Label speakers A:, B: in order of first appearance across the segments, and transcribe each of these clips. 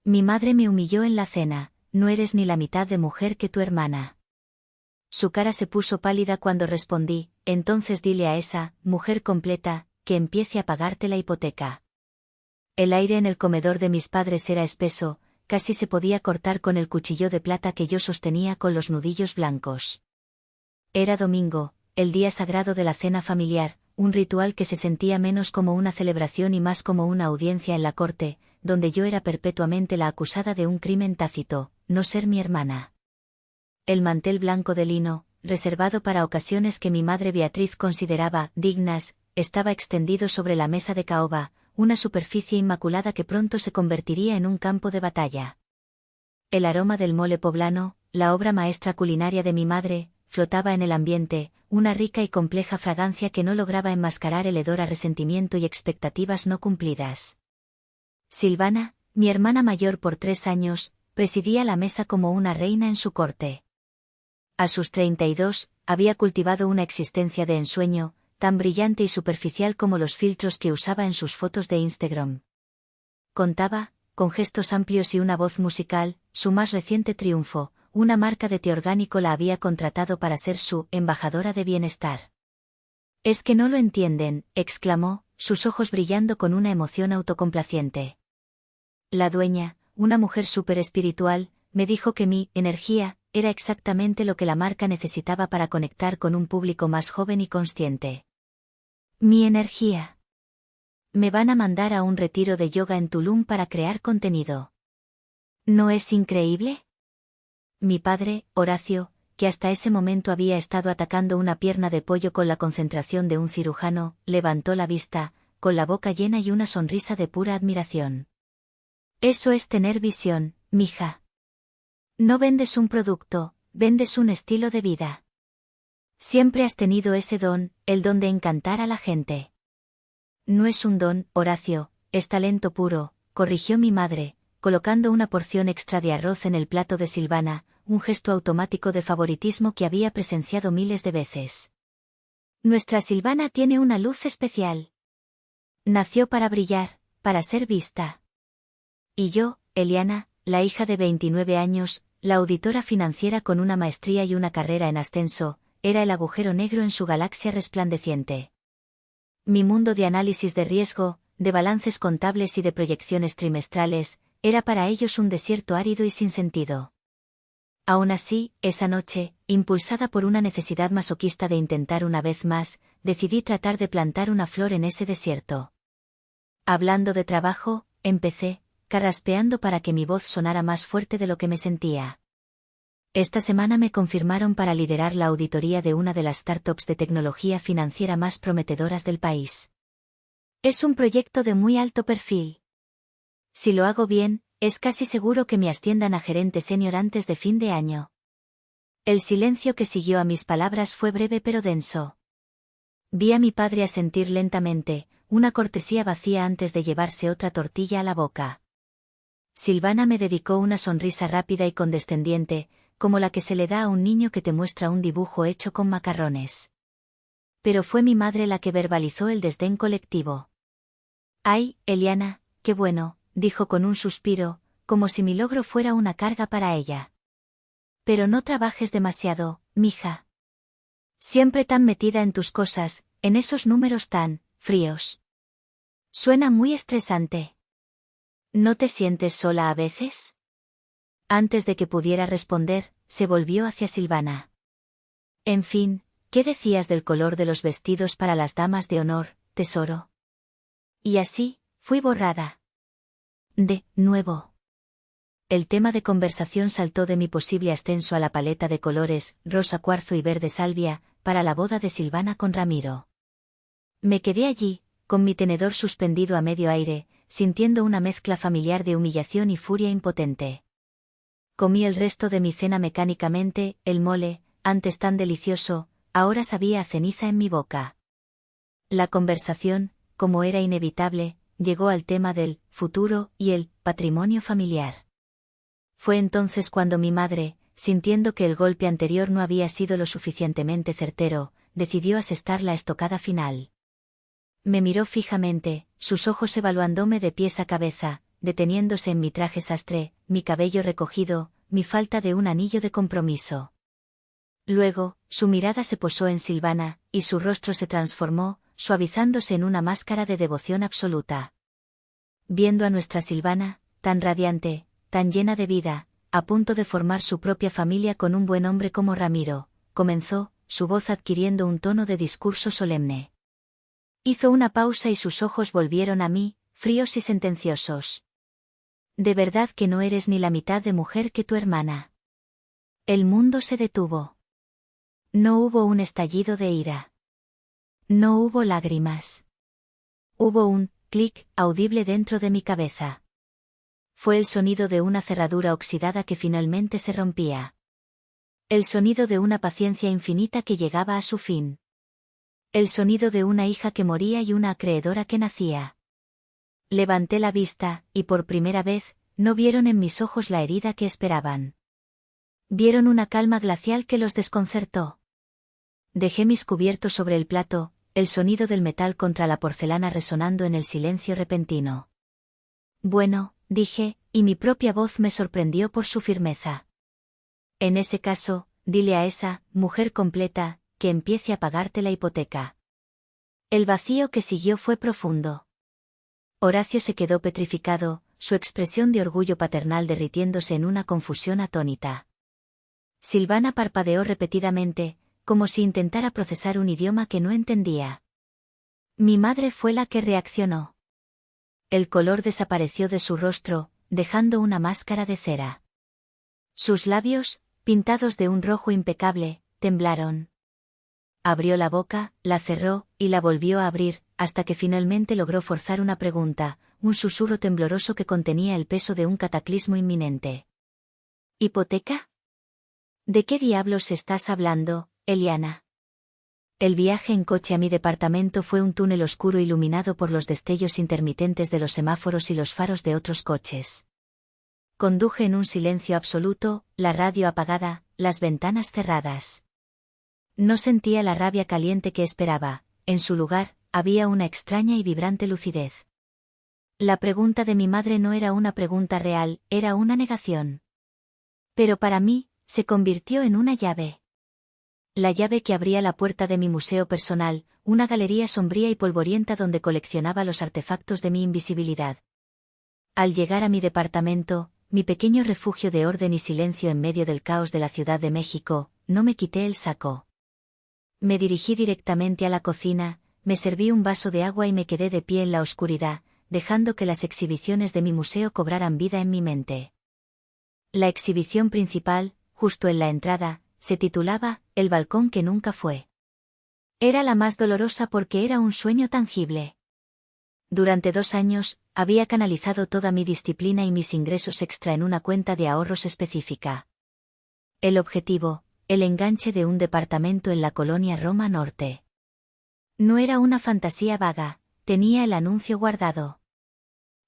A: Mi madre me humilló en la cena, no eres ni la mitad de mujer que tu hermana. Su cara se puso pálida cuando respondí, entonces dile a esa mujer completa, que empiece a pagarte la hipoteca. El aire en el comedor de mis padres era espeso, casi se podía cortar con el cuchillo de plata que yo sostenía con los nudillos blancos. Era domingo, el día sagrado de la cena familiar, un ritual que se sentía menos como una celebración y más como una audiencia en la corte, donde yo era perpetuamente la acusada de un crimen tácito, no ser mi hermana. El mantel blanco de lino, reservado para ocasiones que mi madre Beatriz consideraba dignas, estaba extendido sobre la mesa de caoba, una superficie inmaculada que pronto se convertiría en un campo de batalla. El aroma del mole poblano, la obra maestra culinaria de mi madre, flotaba en el ambiente, una rica y compleja fragancia que no lograba enmascarar el hedor a resentimiento y expectativas no cumplidas. Silvana, mi hermana mayor por 3 años, presidía la mesa como una reina en su corte. A sus 32, había cultivado una existencia de ensueño, tan brillante y superficial como los filtros que usaba en sus fotos de Instagram. Contaba, con gestos amplios y una voz musical, su más reciente triunfo: una marca de té orgánico la había contratado para ser su embajadora de bienestar. «Es que no lo entienden», exclamó, sus ojos brillando con una emoción autocomplaciente. La dueña, una mujer súper espiritual, me dijo que mi energía era exactamente lo que la marca necesitaba para conectar con un público más joven y consciente. Mi energía. Me van a mandar a un retiro de yoga en Tulum para crear contenido. ¿No es increíble? Mi padre, Horacio, que hasta ese momento había estado atacando una pierna de pollo con la concentración de un cirujano, levantó la vista, con la boca llena y una sonrisa de pura admiración. Eso es tener visión, mija. No vendes un producto, vendes un estilo de vida. Siempre has tenido ese don, el don de encantar a la gente. No es un don, Horacio, es talento puro, corrigió mi madre, colocando una porción extra de arroz en el plato de Silvana, un gesto automático de favoritismo que había presenciado miles de veces. Nuestra Silvana tiene una luz especial. Nació para brillar, para ser vista. Y yo, Eliana, la hija de 29 años, la auditora financiera con una maestría y una carrera en ascenso, era el agujero negro en su galaxia resplandeciente. Mi mundo de análisis de riesgo, de balances contables y de proyecciones trimestrales, era para ellos un desierto árido y sin sentido. Aún así, esa noche, impulsada por una necesidad masoquista de intentar una vez más, decidí tratar de plantar una flor en ese desierto. Hablando de trabajo, empecé, carraspeando para que mi voz sonara más fuerte de lo que me sentía. Esta semana me confirmaron para liderar la auditoría de una de las startups de tecnología financiera más prometedoras del país. Es un proyecto de muy alto perfil. Si lo hago bien, es casi seguro que me asciendan a gerente senior antes de fin de año. El silencio que siguió a mis palabras fue breve pero denso. Vi a mi padre asentir lentamente, una cortesía vacía antes de llevarse otra tortilla a la boca. Silvana me dedicó una sonrisa rápida y condescendiente, como la que se le da a un niño que te muestra un dibujo hecho con macarrones. Pero fue mi madre la que verbalizó el desdén colectivo. «Ay, Eliana, qué bueno», dijo con un suspiro, como si mi logro fuera una carga para ella. «Pero no trabajes demasiado, mija. Siempre tan metida en tus cosas, en esos números tan fríos. Suena muy estresante. ¿No te sientes sola a veces?» Antes de que pudiera responder, se volvió hacia Silvana. «En fin, ¿qué decías del color de los vestidos para las damas de honor, tesoro?» Y así, fui borrada. De nuevo. El tema de conversación saltó de mi posible ascenso a la paleta de colores, rosa cuarzo y verde salvia, para la boda de Silvana con Ramiro. Me quedé allí, con mi tenedor suspendido a medio aire, sintiendo una mezcla familiar de humillación y furia impotente. Comí el resto de mi cena mecánicamente, el mole, antes tan delicioso, ahora sabía a ceniza en mi boca. La conversación, como era inevitable, llegó al tema del futuro y el patrimonio familiar. Fue entonces cuando mi madre, sintiendo que el golpe anterior no había sido lo suficientemente certero, decidió asestar la estocada final. Me miró fijamente, sus ojos evaluándome de pies a cabeza, deteniéndose en mi traje sastre, mi cabello recogido, mi falta de un anillo de compromiso. Luego, su mirada se posó en Silvana, y su rostro se transformó, suavizándose en una máscara de devoción absoluta. Viendo a nuestra Silvana, tan radiante, tan llena de vida, a punto de formar su propia familia con un buen hombre como Ramiro, comenzó, su voz adquiriendo un tono de discurso solemne. Hizo una pausa y sus ojos volvieron a mí, fríos y sentenciosos. De verdad que no eres ni la mitad de mujer que tu hermana. El mundo se detuvo. No hubo un estallido de ira. No hubo lágrimas. Hubo un clic audible dentro de mi cabeza. Fue el sonido de una cerradura oxidada que finalmente se rompía. El sonido de una paciencia infinita que llegaba a su fin. El sonido de una hija que moría y una acreedora que nacía. Levanté la vista, y por primera vez, no vieron en mis ojos la herida que esperaban. Vieron una calma glacial que los desconcertó. Dejé mis cubiertos sobre el plato, el sonido del metal contra la porcelana resonando en el silencio repentino. Bueno, dije, y mi propia voz me sorprendió por su firmeza. En ese caso, dile a esa mujer completa, que empiece a pagarte la hipoteca. El vacío que siguió fue profundo. Horacio se quedó petrificado, su expresión de orgullo paternal derritiéndose en una confusión atónita. Silvana parpadeó repetidamente, como si intentara procesar un idioma que no entendía. Mi madre fue la que reaccionó. El color desapareció de su rostro, dejando una máscara de cera. Sus labios, pintados de un rojo impecable, temblaron. Abrió la boca, la cerró, y la volvió a abrir, hasta que finalmente logró forzar una pregunta, un susurro tembloroso que contenía el peso de un cataclismo inminente. ¿Hipoteca? ¿De qué diablos estás hablando, Eliana? El viaje en coche a mi departamento fue un túnel oscuro iluminado por los destellos intermitentes de los semáforos y los faros de otros coches. Conduje en un silencio absoluto, la radio apagada, las ventanas cerradas. No sentía la rabia caliente que esperaba, en su lugar, había una extraña y vibrante lucidez. La pregunta de mi madre no era una pregunta real, era una negación. Pero para mí, se convirtió en una llave. La llave que abría la puerta de mi museo personal, una galería sombría y polvorienta donde coleccionaba los artefactos de mi invisibilidad. Al llegar a mi departamento, mi pequeño refugio de orden y silencio en medio del caos de la Ciudad de México, no me quité el saco. Me dirigí directamente a la cocina, me serví un vaso de agua y me quedé de pie en la oscuridad, dejando que las exhibiciones de mi museo cobraran vida en mi mente. La exhibición principal, justo en la entrada, se titulaba El balcón que nunca fue. Era la más dolorosa porque era un sueño tangible. Durante 2 años, había canalizado toda mi disciplina y mis ingresos extra en una cuenta de ahorros específica. El objetivo, el enganche de un departamento en la colonia Roma Norte. No era una fantasía vaga, tenía el anuncio guardado.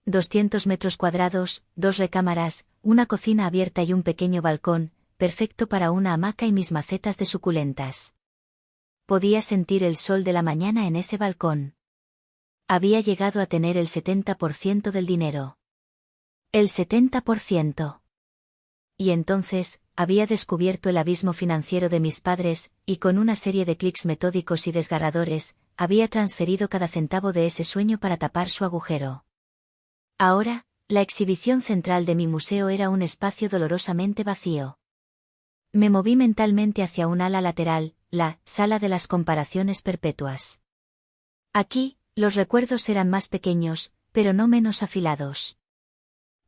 A: 200 metros cuadrados, 2 recámaras, una cocina abierta y un pequeño balcón, perfecto para una hamaca y mis macetas de suculentas. Podía sentir el sol de la mañana en ese balcón. Había llegado a tener el 70% del dinero. El 70%. Y entonces, había descubierto el abismo financiero de mis padres, y con una serie de clics metódicos y desgarradores, había transferido cada centavo de ese sueño para tapar su agujero. Ahora, la exhibición central de mi museo era un espacio dolorosamente vacío. Me moví mentalmente hacia un ala lateral, la sala de las comparaciones perpetuas. Aquí, los recuerdos eran más pequeños, pero no menos afilados.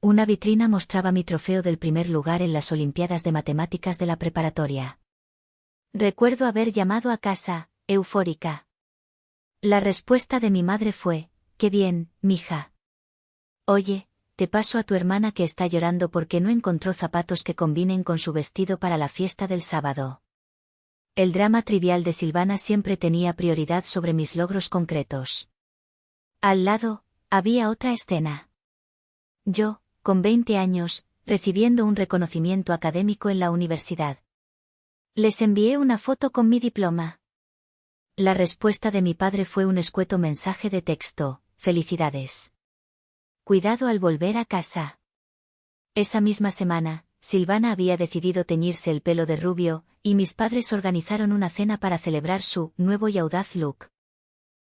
A: Una vitrina mostraba mi trofeo del primer lugar en las Olimpiadas de Matemáticas de la preparatoria. Recuerdo haber llamado a casa, eufórica. La respuesta de mi madre fue, «Qué bien, mija. Oye, te paso a tu hermana que está llorando porque no encontró zapatos que combinen con su vestido para la fiesta del sábado». El drama trivial de Silvana siempre tenía prioridad sobre mis logros concretos. Al lado, había otra escena. Yo, con 20 años, recibiendo un reconocimiento académico en la universidad. Les envié una foto con mi diploma. La respuesta de mi padre fue un escueto mensaje de texto: «Felicidades. Cuidado al volver a casa. Esa misma semana, Silvana había decidido teñirse el pelo de rubio, y mis padres organizaron una cena para celebrar su nuevo y audaz look.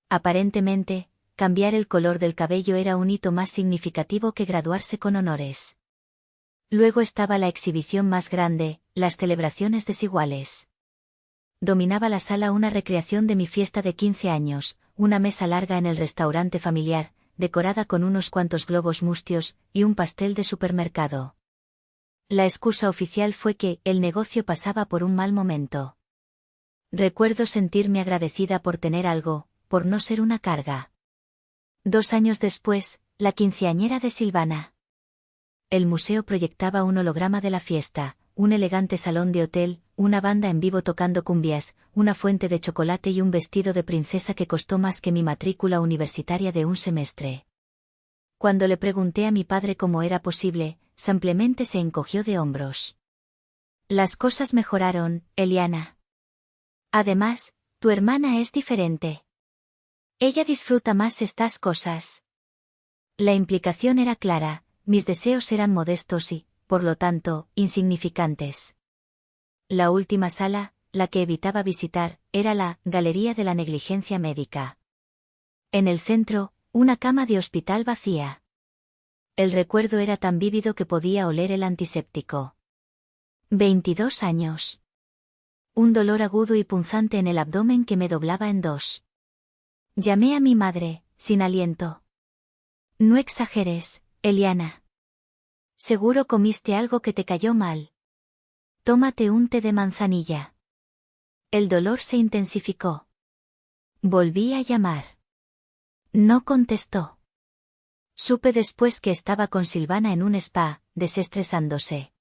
A: Aparentemente, cambiar el color del cabello era un hito más significativo que graduarse con honores. Luego estaba la exhibición más grande, las celebraciones desiguales. Dominaba la sala una recreación de mi fiesta de 15 años, una mesa larga en el restaurante familiar, decorada con unos cuantos globos mustios, y un pastel de supermercado. La excusa oficial fue que el negocio pasaba por un mal momento. Recuerdo sentirme agradecida por tener algo, por no ser una carga. 2 años después, la quinceañera de Silvana. El museo proyectaba un holograma de la fiesta, un elegante salón de hotel, una banda en vivo tocando cumbias, una fuente de chocolate y un vestido de princesa que costó más que mi matrícula universitaria de un semestre. Cuando le pregunté a mi padre cómo era posible, simplemente se encogió de hombros. Las cosas mejoraron, Eliana. Además, tu hermana es diferente. Ella disfruta más estas cosas. La implicación era clara, mis deseos eran modestos y, por lo tanto, insignificantes. La última sala, la que evitaba visitar, era la Galería de la Negligencia Médica. En el centro, una cama de hospital vacía. El recuerdo era tan vívido que podía oler el antiséptico. 22 años. Un dolor agudo y punzante en el abdomen que me doblaba en dos. Llamé a mi madre, sin aliento. No exageres, Eliana. Seguro comiste algo que te cayó mal. Tómate un té de manzanilla. El dolor se intensificó. Volví a llamar. No contestó. Supe después que estaba con Silvana en un spa, desestresándose.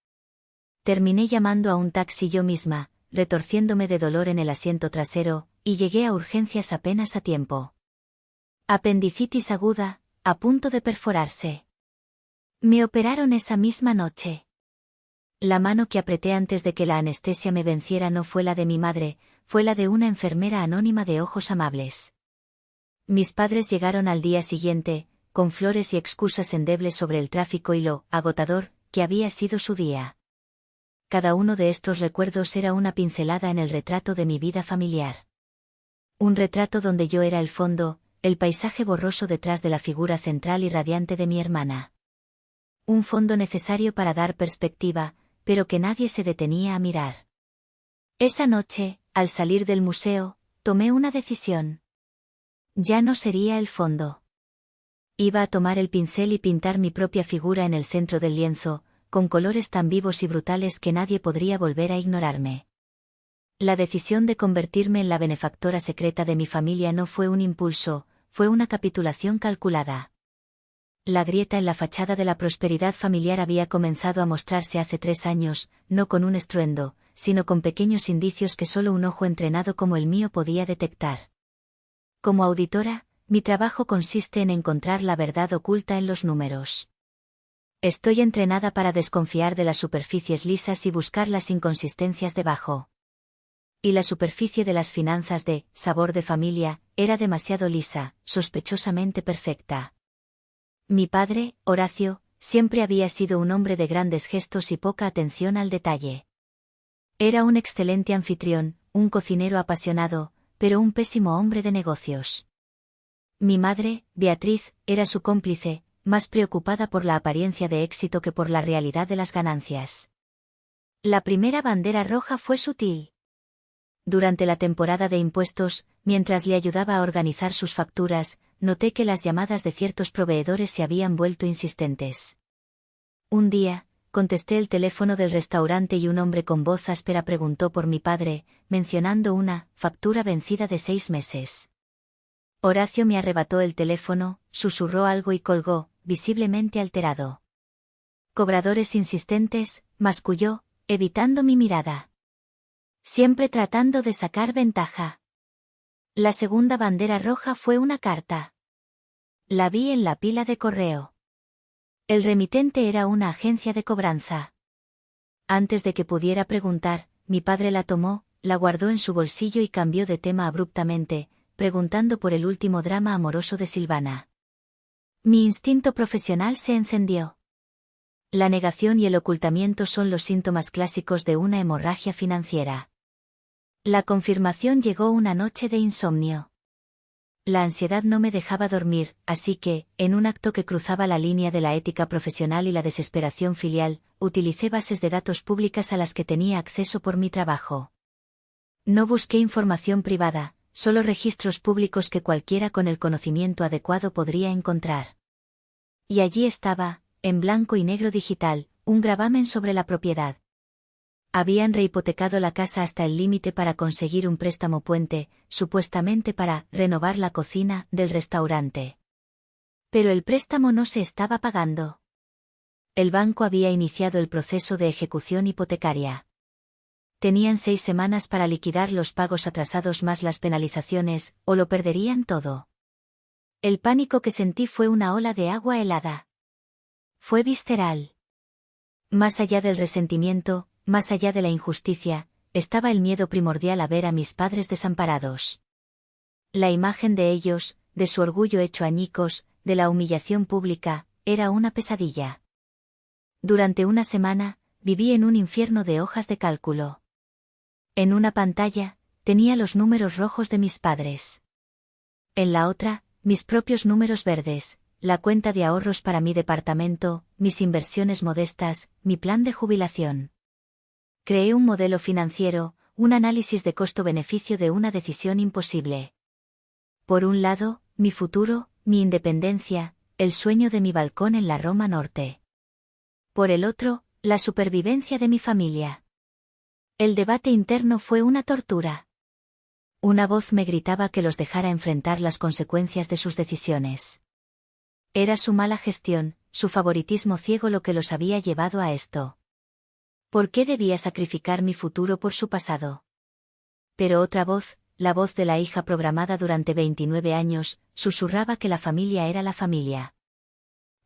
A: Terminé llamando a un taxi yo misma, retorciéndome de dolor en el asiento trasero, y llegué a urgencias apenas a tiempo. Apendicitis aguda, a punto de perforarse. Me operaron esa misma noche. La mano que apreté antes de que la anestesia me venciera no fue la de mi madre, fue la de una enfermera anónima de ojos amables. Mis padres llegaron al día siguiente, con flores y excusas endebles sobre el tráfico y lo agotador que había sido su día. Cada uno de estos recuerdos era una pincelada en el retrato de mi vida familiar. Un retrato donde yo era el fondo, el paisaje borroso detrás de la figura central y radiante de mi hermana. Un fondo necesario para dar perspectiva, pero que nadie se detenía a mirar. Esa noche, al salir del museo, tomé una decisión. Ya no sería el fondo. Iba a tomar el pincel y pintar mi propia figura en el centro del lienzo, con colores tan vivos y brutales que nadie podría volver a ignorarme. La decisión de convertirme en la benefactora secreta de mi familia no fue un impulso, fue una capitulación calculada. La grieta en la fachada de la prosperidad familiar había comenzado a mostrarse hace 3 años, no con un estruendo, sino con pequeños indicios que solo un ojo entrenado como el mío podía detectar. Como auditora, mi trabajo consiste en encontrar la verdad oculta en los números. Estoy entrenada para desconfiar de las superficies lisas y buscar las inconsistencias debajo. Y la superficie de las finanzas de Sabor de Familia era demasiado lisa, sospechosamente perfecta. Mi padre, Horacio, siempre había sido un hombre de grandes gestos y poca atención al detalle. Era un excelente anfitrión, un cocinero apasionado, pero un pésimo hombre de negocios. Mi madre, Beatriz, era su cómplice, más preocupada por la apariencia de éxito que por la realidad de las ganancias. La primera bandera roja fue sutil. Durante la temporada de impuestos, mientras le ayudaba a organizar sus facturas, noté que las llamadas de ciertos proveedores se habían vuelto insistentes. Un día, contesté el teléfono del restaurante y un hombre con voz áspera preguntó por mi padre, mencionando una factura vencida de 6 meses. Horacio me arrebató el teléfono, susurró algo y colgó, visiblemente alterado. Cobradores insistentes, masculló, evitando mi mirada. Siempre tratando de sacar ventaja. La segunda bandera roja fue una carta. La vi en la pila de correo. El remitente era una agencia de cobranza. Antes de que pudiera preguntar, mi padre la tomó, la guardó en su bolsillo y cambió de tema abruptamente, preguntando por el último drama amoroso de Silvana. Mi instinto profesional se encendió. La negación y el ocultamiento son los síntomas clásicos de una hemorragia financiera. La confirmación llegó una noche de insomnio. La ansiedad no me dejaba dormir, así que, en un acto que cruzaba la línea de la ética profesional y la desesperación filial, utilicé bases de datos públicas a las que tenía acceso por mi trabajo. No busqué información privada, solo registros públicos que cualquiera con el conocimiento adecuado podría encontrar. Y allí estaba, en blanco y negro digital, un gravamen sobre la propiedad. Habían rehipotecado la casa hasta el límite para conseguir un préstamo puente, supuestamente para renovar la cocina del restaurante. Pero el préstamo no se estaba pagando. El banco había iniciado el proceso de ejecución hipotecaria. Tenían 6 semanas para liquidar los pagos atrasados más las penalizaciones, o lo perderían todo. El pánico que sentí fue una ola de agua helada. Fue visceral. Más allá del resentimiento, más allá de la injusticia, estaba el miedo primordial a ver a mis padres desamparados. La imagen de ellos, de su orgullo hecho añicos, de la humillación pública, era una pesadilla. Durante una semana, viví en un infierno de hojas de cálculo. En una pantalla, tenía los números rojos de mis padres. En la otra, mis propios números verdes, la cuenta de ahorros para mi departamento, mis inversiones modestas, mi plan de jubilación. Creé un modelo financiero, un análisis de costo-beneficio de una decisión imposible. Por un lado, mi futuro, mi independencia, el sueño de mi balcón en la Roma Norte. Por el otro, la supervivencia de mi familia. El debate interno fue una tortura. Una voz me gritaba que los dejara enfrentar las consecuencias de sus decisiones. Era su mala gestión, su favoritismo ciego lo que los había llevado a esto. ¿Por qué debía sacrificar mi futuro por su pasado? Pero otra voz, la voz de la hija programada durante 29 años, susurraba que la familia era la familia.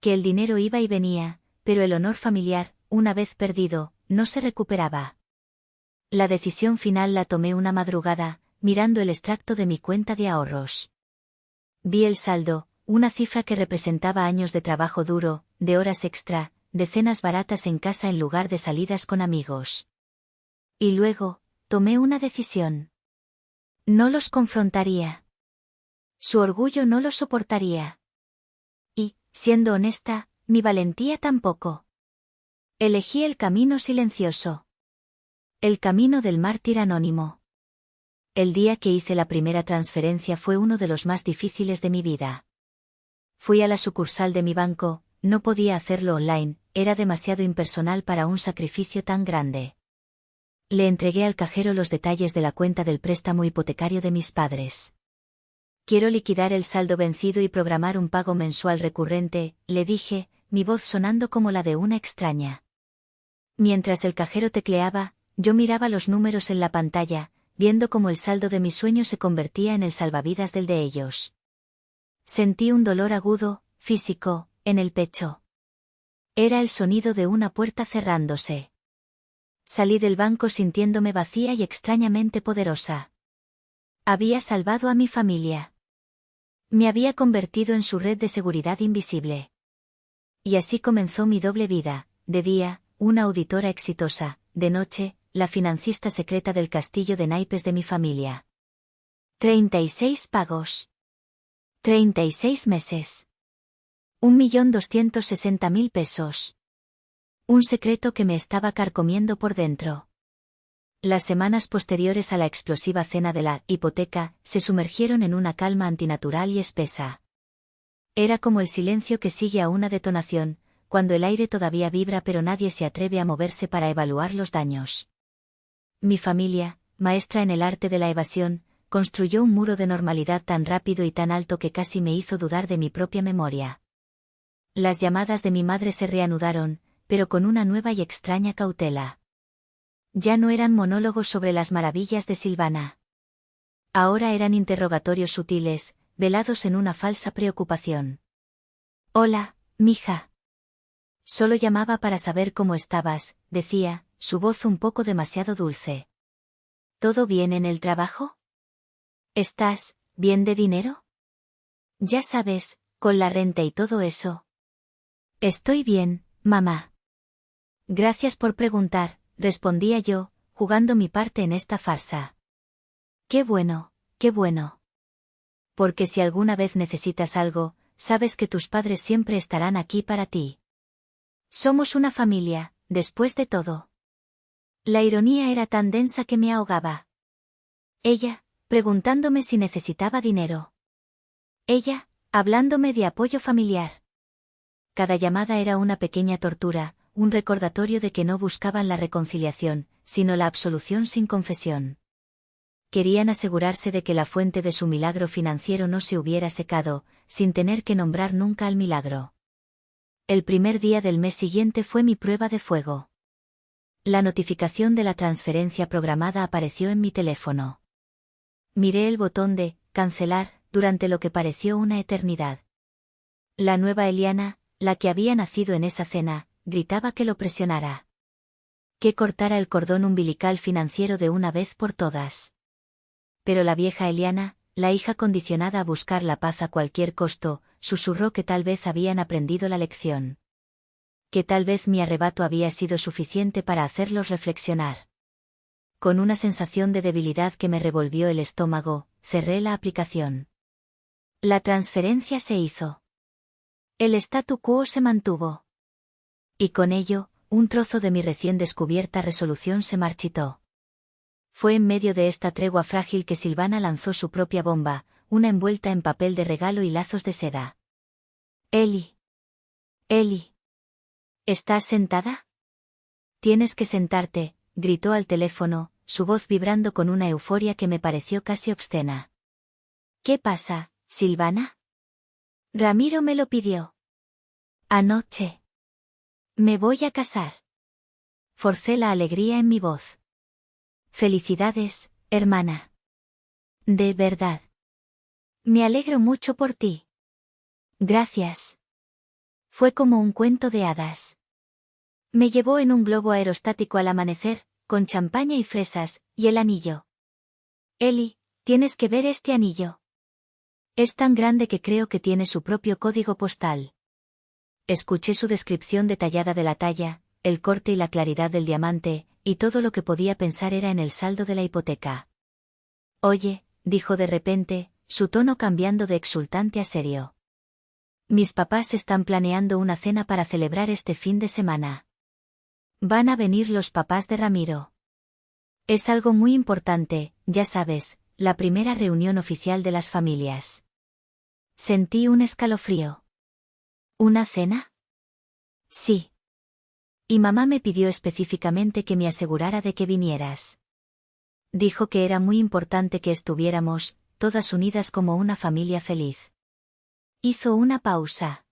A: Que el dinero iba y venía, pero el honor familiar, una vez perdido, no se recuperaba. La decisión final la tomé una madrugada, mirando el extracto de mi cuenta de ahorros. Vi el saldo, una cifra que representaba años de trabajo duro, de horas extra, de cenas baratas en casa en lugar de salidas con amigos. Y luego, tomé una decisión. No los confrontaría. Su orgullo no lo soportaría. Y, siendo honesta, mi valentía tampoco. Elegí el camino silencioso. El camino del mártir anónimo. El día que hice la primera transferencia fue uno de los más difíciles de mi vida. Fui a la sucursal de mi banco, no podía hacerlo online, era demasiado impersonal para un sacrificio tan grande. Le entregué al cajero los detalles de la cuenta del préstamo hipotecario de mis padres. Quiero liquidar el saldo vencido y programar un pago mensual recurrente, le dije, mi voz sonando como la de una extraña. Mientras el cajero tecleaba, yo miraba los números en la pantalla, viendo cómo el saldo de mis sueños se convertía en el salvavidas del de ellos. Sentí un dolor agudo, físico, en el pecho. Era el sonido de una puerta cerrándose. Salí del banco sintiéndome vacía y extrañamente poderosa. Había salvado a mi familia. Me había convertido en su red de seguridad invisible. Y así comenzó mi doble vida, de día, una auditora exitosa, de noche, la financista secreta del castillo de naipes de mi familia. 36 pagos. 36 meses. 1.260.000 pesos. Un secreto que me estaba carcomiendo por dentro. Las semanas posteriores a la explosiva cena de la hipoteca se sumergieron en una calma antinatural y espesa. Era como el silencio que sigue a una detonación, cuando el aire todavía vibra pero nadie se atreve a moverse para evaluar los daños. Mi familia, maestra en el arte de la evasión, construyó un muro de normalidad tan rápido y tan alto que casi me hizo dudar de mi propia memoria. Las llamadas de mi madre se reanudaron, pero con una nueva y extraña cautela. Ya no eran monólogos sobre las maravillas de Silvana. Ahora eran interrogatorios sutiles, velados en una falsa preocupación. Hola, mija. Solo llamaba para saber cómo estabas, decía, su voz un poco demasiado dulce. ¿Todo bien en el trabajo? ¿Estás bien de dinero? Ya sabes, Con la renta y todo eso. Estoy bien, mamá. Gracias por preguntar, respondía yo, jugando mi parte en esta farsa. Qué bueno, qué bueno. Porque si alguna vez necesitas algo, sabes que tus padres siempre estarán aquí para ti. Somos una familia, después de todo. La ironía era tan densa que me ahogaba. Ella, preguntándome si necesitaba dinero. Ella, hablándome de apoyo familiar. Cada llamada era una pequeña tortura, un recordatorio de que no buscaban la reconciliación, sino la absolución sin confesión. Querían asegurarse de que la fuente de su milagro financiero no se hubiera secado, sin tener que nombrar nunca al milagro. El primer día del mes siguiente fue mi prueba de fuego. La notificación de la transferencia programada apareció en mi teléfono. Miré el botón de «cancelar» durante lo que pareció una eternidad. La nueva Eliana, la que había nacido en esa cena, gritaba que lo presionara. Que cortara el cordón umbilical financiero de una vez por todas. Pero la vieja Eliana, la hija condicionada a buscar la paz a cualquier costo, susurró que tal vez habían aprendido la lección. Que tal vez mi arrebato había sido suficiente para hacerlos reflexionar. Con una sensación de debilidad que me revolvió el estómago, cerré la aplicación. La transferencia se hizo. El statu quo se mantuvo. Y con ello, un trozo de mi recién descubierta resolución se marchitó. Fue en medio de esta tregua frágil que Silvana lanzó su propia bomba, una envuelta en papel de regalo y lazos de seda. Eli. Eli. ¿Estás sentada? Tienes que sentarte, gritó al teléfono, su voz vibrando con una euforia que me pareció casi obscena. ¿Qué pasa, Silvana? Ramiro me lo pidió. Anoche. Me voy a casar. Forcé la alegría en mi voz. Felicidades, hermana. De verdad. Me alegro mucho por ti. Gracias. Fue como un cuento de hadas. Me llevó en un globo aerostático al amanecer, con champaña y fresas, y el anillo. Eli, tienes que ver este anillo. Es tan grande que creo que tiene su propio código postal. Escuché su descripción detallada de la talla, el corte y la claridad del diamante, y todo lo que podía pensar era en el saldo de la hipoteca. Oye, dijo de repente, su tono cambiando de exultante a serio. Mis papás están planeando una cena para celebrar este fin de semana. Van a venir los papás de Ramiro. Es algo muy importante, ya sabes, la primera reunión oficial de las familias. Sentí un escalofrío. ¿Una cena? Sí. Y mamá me pidió específicamente que me asegurara de que vinieras. Dijo que era muy importante que estuviéramos, todas unidas como una familia feliz. Hizo una pausa.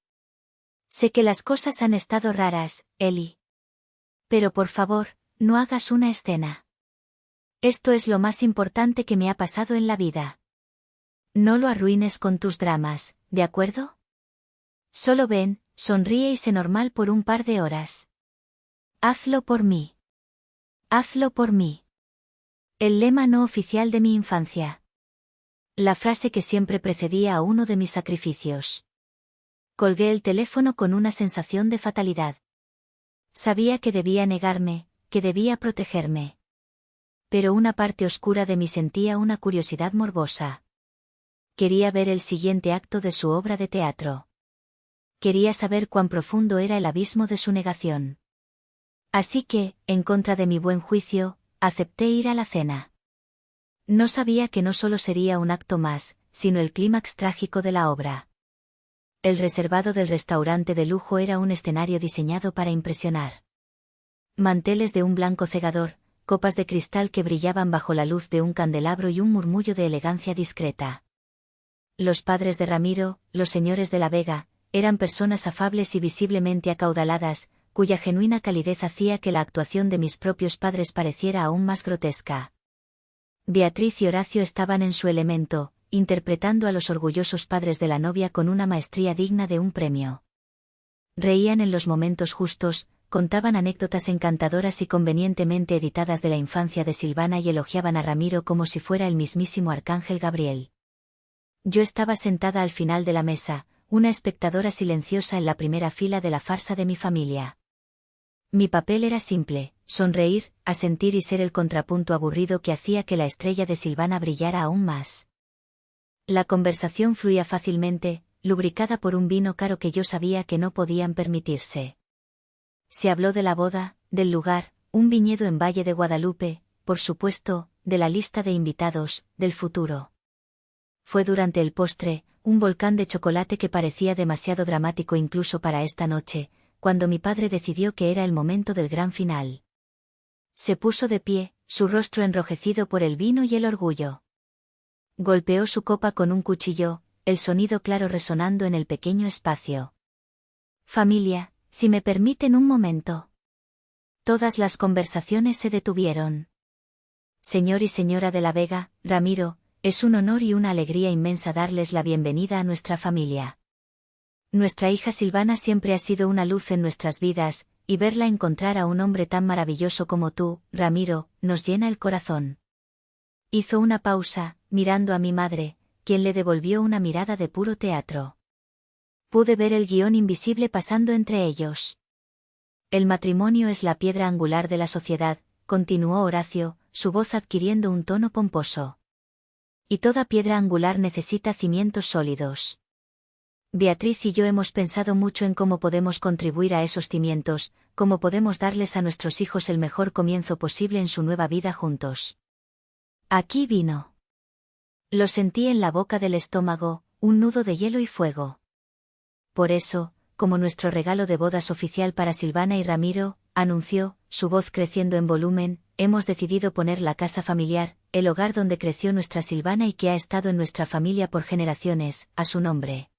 A: Sé que las cosas han estado raras, Eli. Pero por favor, no hagas una escena. Esto es lo más importante que me ha pasado en la vida. No lo arruines con tus dramas, ¿de acuerdo? Solo ven, sonríe y sé normal por un par de horas. Hazlo por mí. Hazlo por mí. El lema no oficial de mi infancia. La frase que siempre precedía a uno de mis sacrificios. Colgué el teléfono con una sensación de fatalidad. Sabía que debía negarme, que debía protegerme. Pero una parte oscura de mí sentía una curiosidad morbosa. Quería ver el siguiente acto de su obra de teatro. Quería saber cuán profundo era el abismo de su negación. Así que, en contra de mi buen juicio, acepté ir a la cena. No sabía que no solo sería un acto más, sino el clímax trágico de la obra. El reservado del restaurante de lujo era un escenario diseñado para impresionar. Manteles de un blanco cegador, copas de cristal que brillaban bajo la luz de un candelabro y un murmullo de elegancia discreta. Los padres de Ramiro, los señores de la Vega, eran personas afables y visiblemente acaudaladas, cuya genuina calidez hacía que la actuación de mis propios padres pareciera aún más grotesca. Beatriz y Horacio estaban en su elemento, interpretando a los orgullosos padres de la novia con una maestría digna de un premio. Reían en los momentos justos, contaban anécdotas encantadoras y convenientemente editadas de la infancia de Silvana y elogiaban a Ramiro como si fuera el mismísimo arcángel Gabriel. Yo estaba sentada al final de la mesa, una espectadora silenciosa en la primera fila de la farsa de mi familia. Mi papel era simple: sonreír, asentir y ser el contrapunto aburrido que hacía que la estrella de Silvana brillara aún más. La conversación fluía fácilmente, lubricada por un vino caro que yo sabía que no podían permitirse. Se habló de la boda, del lugar, un viñedo en Valle de Guadalupe, por supuesto, de la lista de invitados, del futuro. Fue durante el postre, un volcán de chocolate que parecía demasiado dramático incluso para esta noche, cuando mi padre decidió que era el momento del gran final. Se puso de pie, su rostro enrojecido por el vino y el orgullo. Golpeó su copa con un cuchillo, el sonido claro resonando en el pequeño espacio. Familia, si me permiten un momento. Todas las conversaciones se detuvieron. Señor y señora de la Vega, Ramiro, es un honor y una alegría inmensa darles la bienvenida a nuestra familia. Nuestra hija Silvana siempre ha sido una luz en nuestras vidas, y verla encontrar a un hombre tan maravilloso como tú, Ramiro, nos llena el corazón. Hizo una pausa, mirando a mi madre, quien le devolvió una mirada de puro teatro. Pude ver el guión invisible pasando entre ellos. El matrimonio es la piedra angular de la sociedad, continuó Horacio, su voz adquiriendo un tono pomposo. Y toda piedra angular necesita cimientos sólidos. Beatriz y yo hemos pensado mucho en cómo podemos contribuir a esos cimientos, cómo podemos darles a nuestros hijos el mejor comienzo posible en su nueva vida juntos. Aquí vino. Lo sentí en la boca del estómago, un nudo de hielo y fuego. Por eso, como nuestro regalo de bodas oficial para Silvana y Ramiro, anunció, su voz creciendo en volumen, hemos decidido poner la casa familiar, el hogar donde creció nuestra Silvana y que ha estado en nuestra familia por generaciones, a su nombre.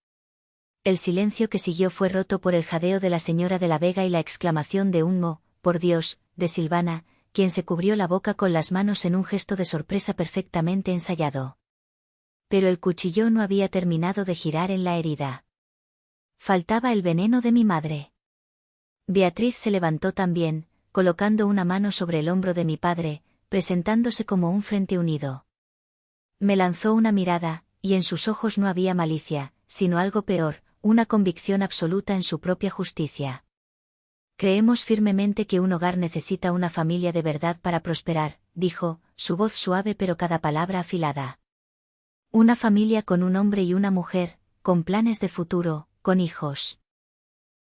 A: El silencio que siguió fue roto por el jadeo de la señora de la Vega y la exclamación de un "Oh, por Dios", de Silvana, quien se cubrió la boca con las manos en un gesto de sorpresa perfectamente ensayado. Pero el cuchillo no había terminado de girar en la herida. Faltaba el veneno de mi madre. Beatriz se levantó también, colocando una mano sobre el hombro de mi padre, presentándose como un frente unido. Me lanzó una mirada, y en sus ojos no había malicia, sino algo peor, una convicción absoluta en su propia justicia. Creemos firmemente que un hogar necesita una familia de verdad para prosperar, dijo, su voz suave pero cada palabra afilada. Una familia con un hombre y una mujer, con planes de futuro, con hijos.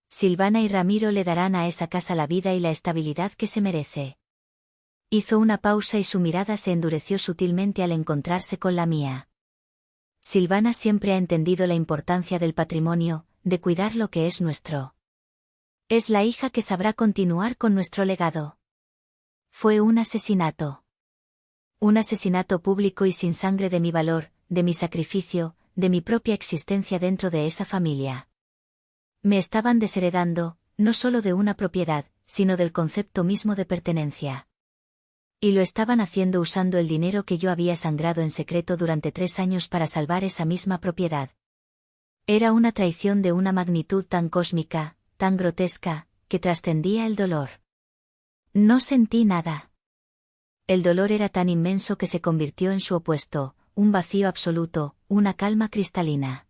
A: Silvana y Ramiro le darán a esa casa la vida y la estabilidad que se merece. Hizo una pausa y su mirada se endureció sutilmente al encontrarse con la mía. Silvana siempre ha entendido la importancia del patrimonio, de cuidar lo que es nuestro. Es la hija que sabrá continuar con nuestro legado. Fue un asesinato. Un asesinato público y sin sangre de mi valor, de mi sacrificio, de mi propia existencia dentro de esa familia. Me estaban desheredando, no solo de una propiedad, sino del concepto mismo de pertenencia. Y lo estaban haciendo usando el dinero que yo había sangrado en secreto durante 3 años para salvar esa misma propiedad. Era una traición de una magnitud tan cósmica, tan grotesca, que trascendía el dolor. No sentí nada. El dolor era tan inmenso que se convirtió en su opuesto, un vacío absoluto, una calma cristalina.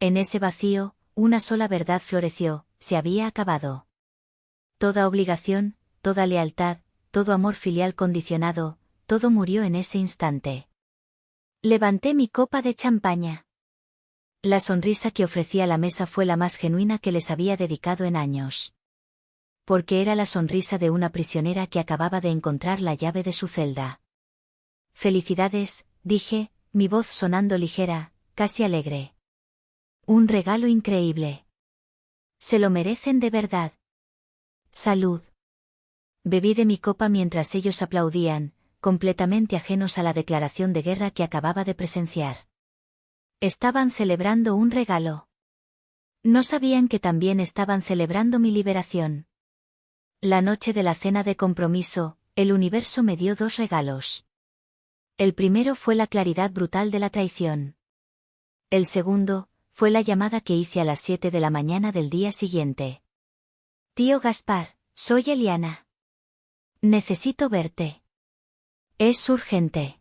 A: En ese vacío, una sola verdad floreció: se había acabado. Toda obligación, toda lealtad, todo amor filial condicionado, todo murió en ese instante. Levanté mi copa de champaña. La sonrisa que ofrecía a la mesa fue la más genuina que les había dedicado en años. Porque era la sonrisa de una prisionera que acababa de encontrar la llave de su celda. Felicidades, dije, mi voz sonando ligera, casi alegre. Un regalo increíble. Se lo merecen de verdad. Salud. Bebí de mi copa mientras ellos aplaudían, completamente ajenos a la declaración de guerra que acababa de presenciar. Estaban celebrando un regalo. No sabían que también estaban celebrando mi liberación. La noche de la cena de compromiso, el universo me dio 2 regalos. El primero fue la claridad brutal de la traición. El segundo, fue la llamada que hice a las 7 de la mañana del día siguiente. Tío Gaspar, soy Eliana. Necesito verte. Es urgente.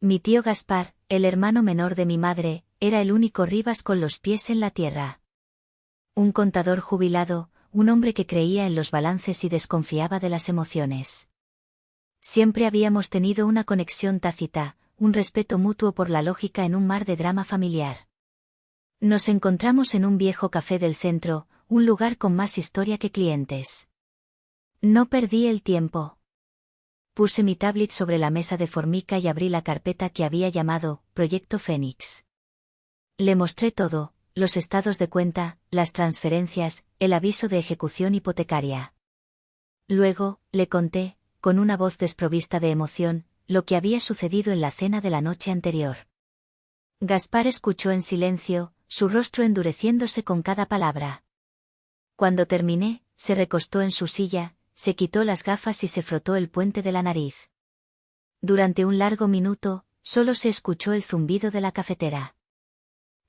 A: Mi tío Gaspar, el hermano menor de mi madre, era el único Rivas con los pies en la tierra. Un contador jubilado, un hombre que creía en los balances y desconfiaba de las emociones. Siempre habíamos tenido una conexión tácita, un respeto mutuo por la lógica en un mar de drama familiar. Nos encontramos en un viejo café del centro, un lugar con más historia que clientes. No perdí el tiempo. Puse mi tablet sobre la mesa de formica y abrí la carpeta que había llamado Proyecto Fénix. Le mostré todo, los estados de cuenta, las transferencias, el aviso de ejecución hipotecaria. Luego, le conté, con una voz desprovista de emoción, lo que había sucedido en la cena de la noche anterior. Gaspar escuchó en silencio, su rostro endureciéndose con cada palabra. Cuando terminé, se recostó en su silla, se quitó las gafas y se frotó el puente de la nariz. Durante un largo minuto, solo se escuchó el zumbido de la cafetera.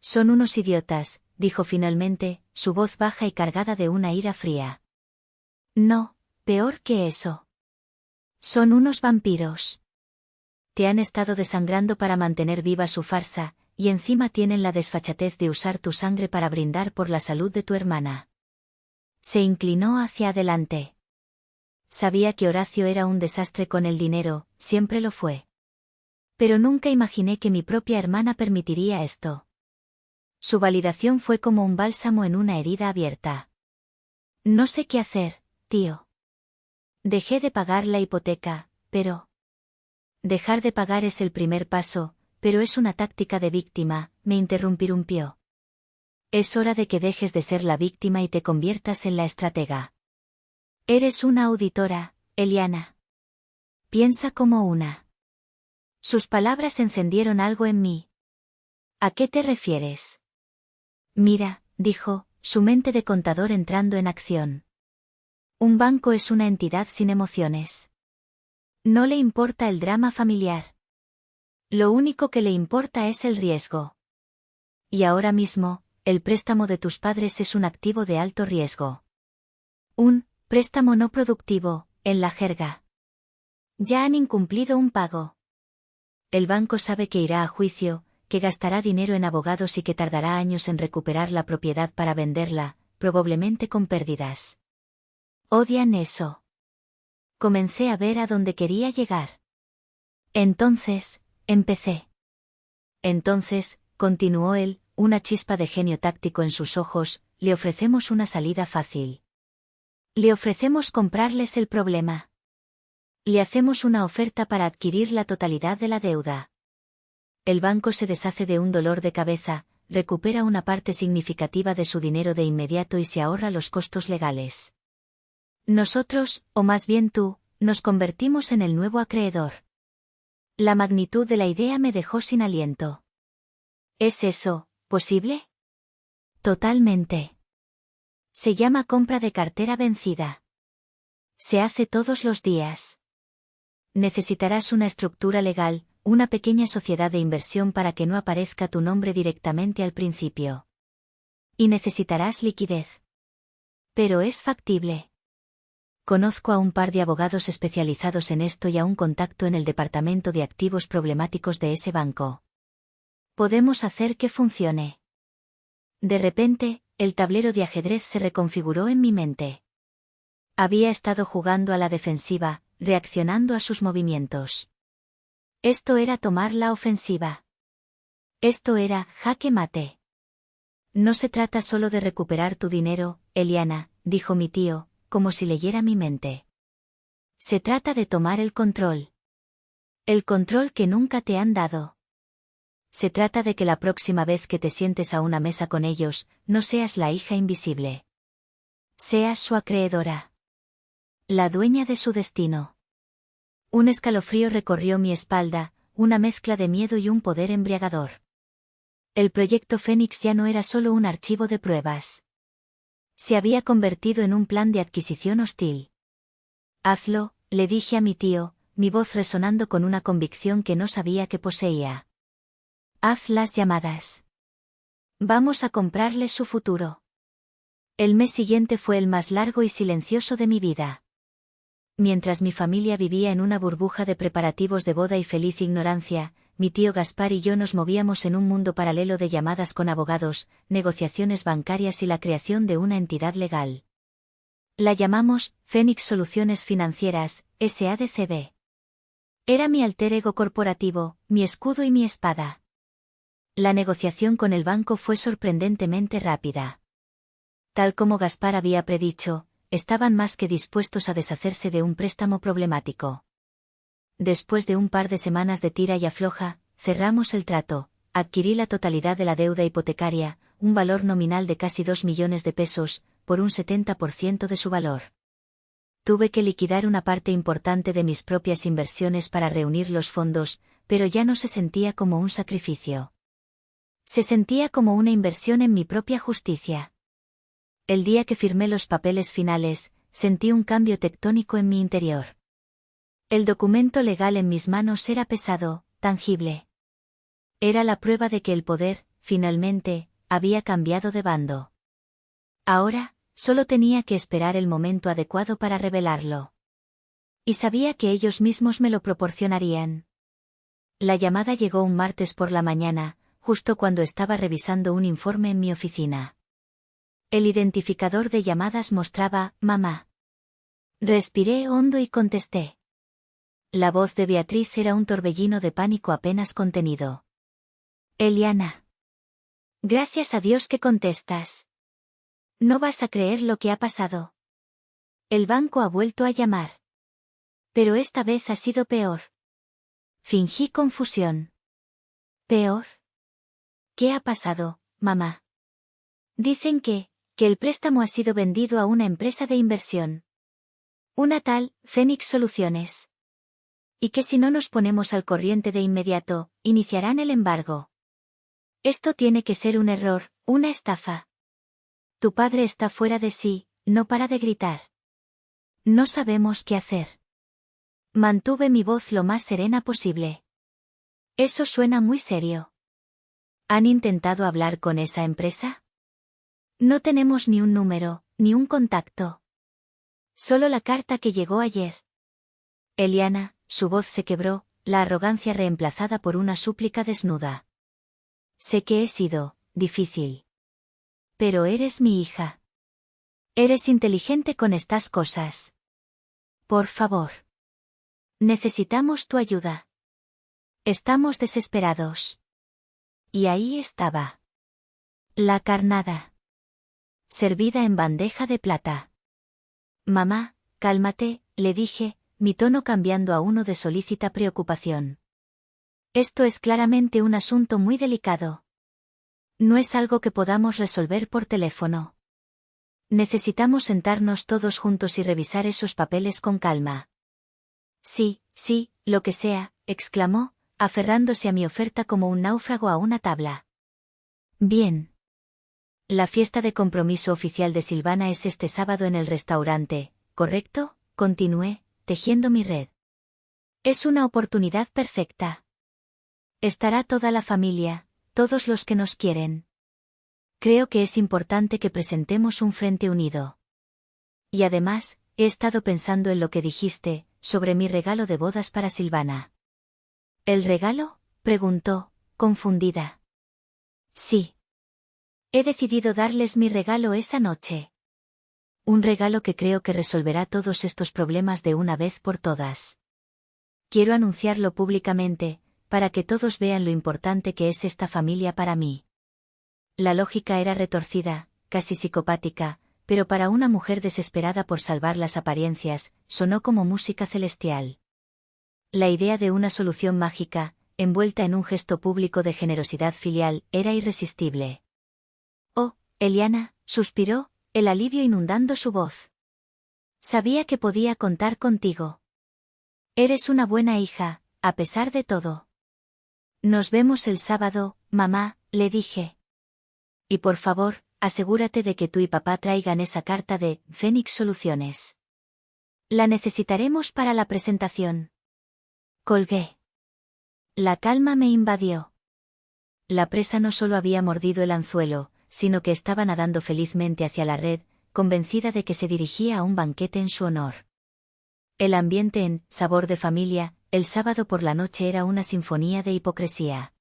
A: Son unos idiotas, dijo finalmente, su voz baja y cargada de una ira fría. No, peor que eso. Son unos vampiros. Te han estado desangrando para mantener viva su farsa, y encima tienen la desfachatez de usar tu sangre para brindar por la salud de tu hermana. Se inclinó hacia adelante. Sabía que Horacio era un desastre con el dinero, siempre lo fue. Pero nunca imaginé que mi propia hermana permitiría esto. Su validación fue como un bálsamo en una herida abierta. No sé qué hacer, tío. Dejé de pagar la hipoteca, pero... Dejar de pagar es el primer paso, pero es una táctica de víctima, me interrumpió. Es hora de que dejes de ser la víctima y te conviertas en la estratega. Eres una auditora, Eliana. Piensa como una. Sus palabras encendieron algo en mí. ¿A qué te refieres? Mira, dijo, su mente de contador entrando en acción. Un banco es una entidad sin emociones. No le importa el drama familiar. Lo único que le importa es el riesgo. Y ahora mismo, el préstamo de tus padres es un activo de alto riesgo. Un préstamo no productivo, en la jerga. Ya han incumplido un pago. El banco sabe que irá a juicio, que gastará dinero en abogados y que tardará años en recuperar la propiedad para venderla, probablemente con pérdidas. Odian eso. Comencé a ver a dónde quería llegar. Entonces, empecé. Entonces, continuó él, una chispa de genio táctico en sus ojos, le ofrecemos una salida fácil. Le ofrecemos comprarles el problema. Le hacemos una oferta para adquirir la totalidad de la deuda. El banco se deshace de un dolor de cabeza, recupera una parte significativa de su dinero de inmediato y se ahorra los costos legales. Nosotros, o más bien tú, nos convertimos en el nuevo acreedor. La magnitud de la idea me dejó sin aliento. ¿Es eso posible? Totalmente. Se llama compra de cartera vencida. Se hace todos los días. Necesitarás una estructura legal, una pequeña sociedad de inversión para que no aparezca tu nombre directamente al principio. Y necesitarás liquidez. Pero es factible. Conozco a un par de abogados especializados en esto y a un contacto en el departamento de activos problemáticos de ese banco. Podemos hacer que funcione. De repente, el tablero de ajedrez se reconfiguró en mi mente. Había estado jugando a la defensiva, reaccionando a sus movimientos. Esto era tomar la ofensiva. Esto era jaque mate. No se trata solo de recuperar tu dinero, Eliana, dijo mi tío, como si leyera mi mente. Se trata de tomar el control. El control que nunca te han dado. Se trata de que la próxima vez que te sientes a una mesa con ellos, no seas la hija invisible. Seas su acreedora. La dueña de su destino. Un escalofrío recorrió mi espalda, una mezcla de miedo y un poder embriagador. El proyecto Fénix ya no era solo un archivo de pruebas. Se había convertido en un plan de adquisición hostil. Hazlo, le dije a mi tío, mi voz resonando con una convicción que no sabía que poseía. Haz las llamadas. Vamos a comprarle su futuro. El mes siguiente fue el más largo y silencioso de mi vida. Mientras mi familia vivía en una burbuja de preparativos de boda y feliz ignorancia, mi tío Gaspar y yo nos movíamos en un mundo paralelo de llamadas con abogados, negociaciones bancarias y la creación de una entidad legal. La llamamos Phoenix Soluciones Financieras, SADCB. Era mi alter ego corporativo, mi escudo y mi espada. La negociación con el banco fue sorprendentemente rápida. Tal como Gaspar había predicho, estaban más que dispuestos a deshacerse de un préstamo problemático. Después de un par de semanas de tira y afloja, cerramos el trato, adquirí la totalidad de la deuda hipotecaria, un valor nominal de casi 2 millones de pesos, por un 70% de su valor. Tuve que liquidar una parte importante de mis propias inversiones para reunir los fondos, pero ya no se sentía como un sacrificio. Se sentía como una inversión en mi propia justicia. El día que firmé los papeles finales, sentí un cambio tectónico en mi interior. El documento legal en mis manos era pesado, tangible. Era la prueba de que el poder, finalmente, había cambiado de bando. Ahora, solo tenía que esperar el momento adecuado para revelarlo. Y sabía que ellos mismos me lo proporcionarían. La llamada llegó un martes por la mañana, justo cuando estaba revisando un informe en mi oficina. El identificador de llamadas mostraba, mamá. Respiré hondo y contesté. La voz de Beatriz era un torbellino de pánico apenas contenido. Eliana. Gracias a Dios que contestas. No vas a creer lo que ha pasado. El banco ha vuelto a llamar. Pero esta vez ha sido peor. Fingí confusión. ¿Peor? ¿Qué ha pasado, mamá? Dicen que el préstamo ha sido vendido a una empresa de inversión. Una tal, Phoenix Soluciones. Y que si no nos ponemos al corriente de inmediato, iniciarán el embargo. Esto tiene que ser un error, una estafa. Tu padre está fuera de sí, no para de gritar. No sabemos qué hacer. Mantuve mi voz lo más serena posible. Eso suena muy serio. ¿Han intentado hablar con esa empresa? No tenemos ni un número, ni un contacto. Solo la carta que llegó ayer. Eliana, su voz se quebró, la arrogancia reemplazada por una súplica desnuda. Sé que he sido difícil. Pero eres mi hija. Eres inteligente con estas cosas. Por favor. Necesitamos tu ayuda. Estamos desesperados. Y ahí estaba. La carnada. Servida en bandeja de plata. Mamá, cálmate, le dije, mi tono cambiando a uno de solícita preocupación. Esto es claramente un asunto muy delicado. No es algo que podamos resolver por teléfono. Necesitamos sentarnos todos juntos y revisar esos papeles con calma. Sí, lo que sea, exclamó, aferrándose a mi oferta como un náufrago a una tabla. Bien. La fiesta de compromiso oficial de Silvana es este sábado en el restaurante, ¿correcto? Continué, tejiendo mi red. Es una oportunidad perfecta. Estará toda la familia, todos los que nos quieren. Creo que es importante que presentemos un frente unido. Y además, he estado pensando en lo que dijiste, sobre mi regalo de bodas para Silvana. ¿El regalo? Preguntó, confundida. Sí. He decidido darles mi regalo esa noche. Un regalo que creo que resolverá todos estos problemas de una vez por todas. Quiero anunciarlo públicamente, para que todos vean lo importante que es esta familia para mí. La lógica era retorcida, casi psicopática, pero para una mujer desesperada por salvar las apariencias, sonó como música celestial. La idea de una solución mágica, envuelta en un gesto público de generosidad filial, era irresistible. Oh, Eliana, suspiró, el alivio inundando su voz. Sabía que podía contar contigo. Eres una buena hija, a pesar de todo. Nos vemos el sábado, mamá, le dije. Y por favor, asegúrate de que tú y papá traigan esa carta de Phoenix Soluciones. La necesitaremos para la presentación. Colgué. La calma me invadió. La presa no solo había mordido el anzuelo, sino que estaba nadando felizmente hacia la red, convencida de que se dirigía a un banquete en su honor. El ambiente en Sabor de Familia el sábado por la noche era una sinfonía de hipocresía.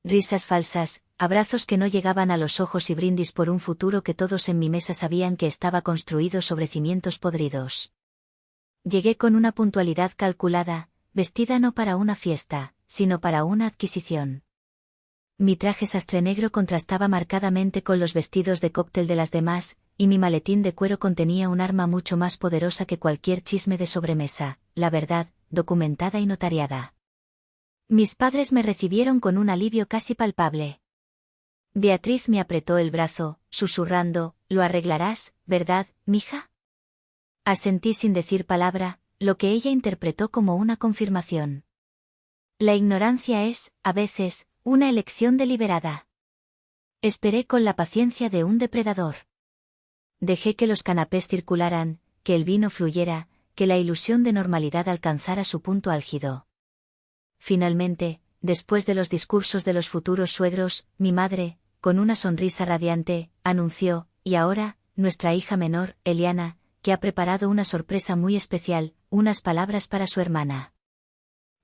A: Risas falsas, abrazos que no llegaban a los ojos y brindis por un futuro que todos en mi mesa sabían que estaba construido sobre cimientos podridos. Llegué con una puntualidad calculada, vestida no para una fiesta, sino para una adquisición. Mi traje sastre negro contrastaba marcadamente con los vestidos de cóctel de las demás, y mi maletín de cuero contenía un arma mucho más poderosa que cualquier chisme de sobremesa, la verdad, documentada y notariada. Mis padres me recibieron con un alivio casi palpable. Beatriz me apretó el brazo, susurrando, «Lo arreglarás, ¿verdad, mija?» Asentí sin decir palabra, lo que ella interpretó como una confirmación. La ignorancia es, a veces, una elección deliberada. Esperé con la paciencia de un depredador. Dejé que los canapés circularan, que el vino fluyera, que la ilusión de normalidad alcanzara su punto álgido. Finalmente, después de los discursos de los futuros suegros, mi madre, con una sonrisa radiante, anunció, «Y ahora, nuestra hija menor, Eliana, que ha preparado una sorpresa muy especial, unas palabras para su hermana».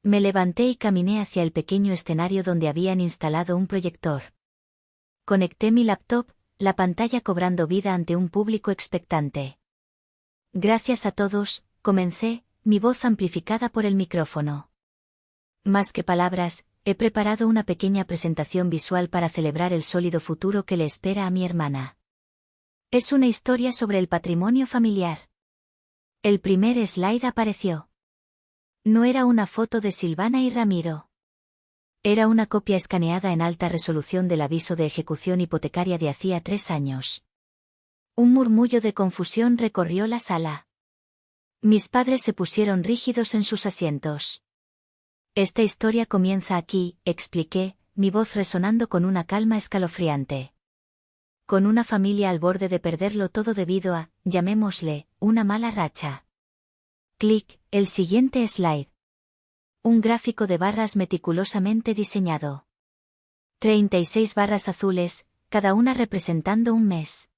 A: Me levanté y caminé hacia el pequeño escenario donde habían instalado un proyector. Conecté mi laptop, la pantalla cobrando vida ante un público expectante. «Gracias a todos», comencé, mi voz amplificada por el micrófono. Más que palabras, he preparado una pequeña presentación visual para celebrar el sólido futuro que le espera a mi hermana. Es una historia sobre el patrimonio familiar. El primer slide apareció. No era una foto de Silvana y Ramiro. Era una copia escaneada en alta resolución del aviso de ejecución hipotecaria de hacía 3 años. Un murmullo de confusión recorrió la sala. Mis padres se pusieron rígidos en sus asientos. «Esta historia comienza aquí», expliqué, mi voz resonando con una calma escalofriante. «Con una familia al borde de perderlo todo debido a, llamémosle, una mala racha». Clic, el siguiente slide. Un gráfico de barras meticulosamente diseñado. 36 barras azules, cada una representando un mes.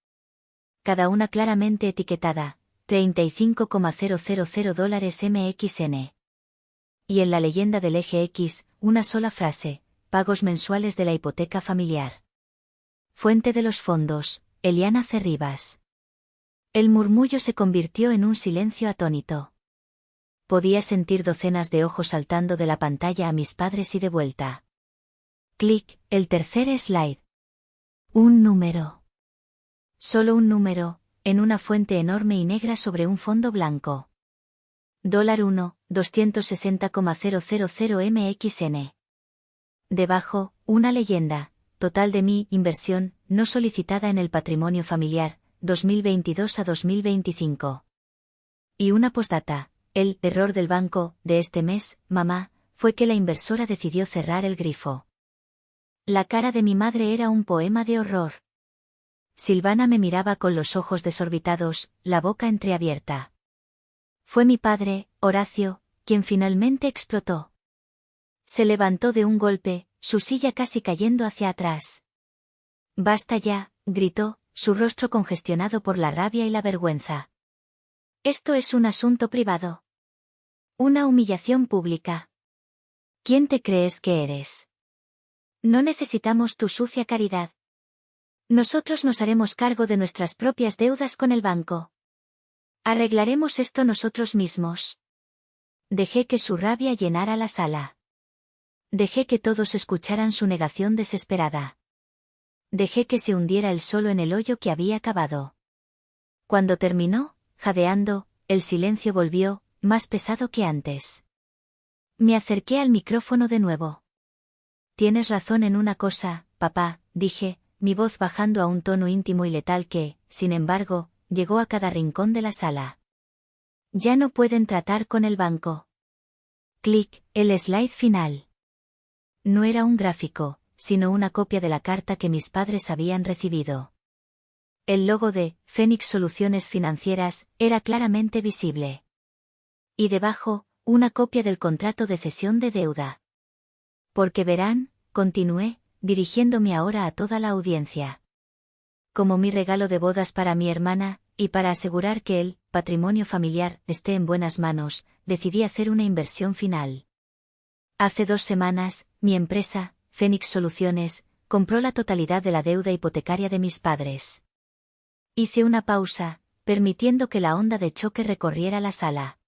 A: Cada una claramente etiquetada, $35,000 MXN. Y en la leyenda del eje X, una sola frase, pagos mensuales de la hipoteca familiar. Fuente de los fondos, Eliana Cerribas. El murmullo se convirtió en un silencio atónito. Podía sentir docenas de ojos saltando de la pantalla a mis padres y de vuelta. Clic, el tercer slide. Un número. Solo un número, en una fuente enorme y negra sobre un fondo blanco. $1, 260,000 MXN. Debajo, una leyenda, total de mi inversión, no solicitada en el patrimonio familiar, 2022 a 2025. Y una postdata, el error del banco, de este mes, mamá, fue que la inversora decidió cerrar el grifo. La cara de mi madre era un poema de horror. Silvana me miraba con los ojos desorbitados, la boca entreabierta. Fue mi padre, Horacio, quien finalmente explotó. Se levantó de un golpe, su silla casi cayendo hacia atrás. «Basta ya», gritó, su rostro congestionado por la rabia y la vergüenza. «Esto es un asunto privado. Una humillación pública. ¿Quién te crees que eres? No necesitamos tu sucia caridad. Nosotros nos haremos cargo de nuestras propias deudas con el banco. Arreglaremos esto nosotros mismos». Dejé que su rabia llenara la sala. Dejé que todos escucharan su negación desesperada. Dejé que se hundiera él solo en el hoyo que había cavado. Cuando terminó, jadeando, el silencio volvió, más pesado que antes. Me acerqué al micrófono de nuevo. «Tienes razón en una cosa, papá», dije, mi voz bajando a un tono íntimo y letal que, sin embargo, llegó a cada rincón de la sala. «Ya no pueden tratar con el banco». Clic, el slide final. No era un gráfico, sino una copia de la carta que mis padres habían recibido. El logo de Fénix Soluciones Financieras era claramente visible. Y debajo, una copia del contrato de cesión de deuda. «Porque verán», continué, dirigiéndome ahora a toda la audiencia. Como mi regalo de bodas para mi hermana, y para asegurar que el patrimonio familiar esté en buenas manos, decidí hacer una inversión final. Hace 2 semanas, mi empresa, Phoenix Soluciones, compró la totalidad de la deuda hipotecaria de mis padres. Hice una pausa, permitiendo que la onda de choque recorriera la sala.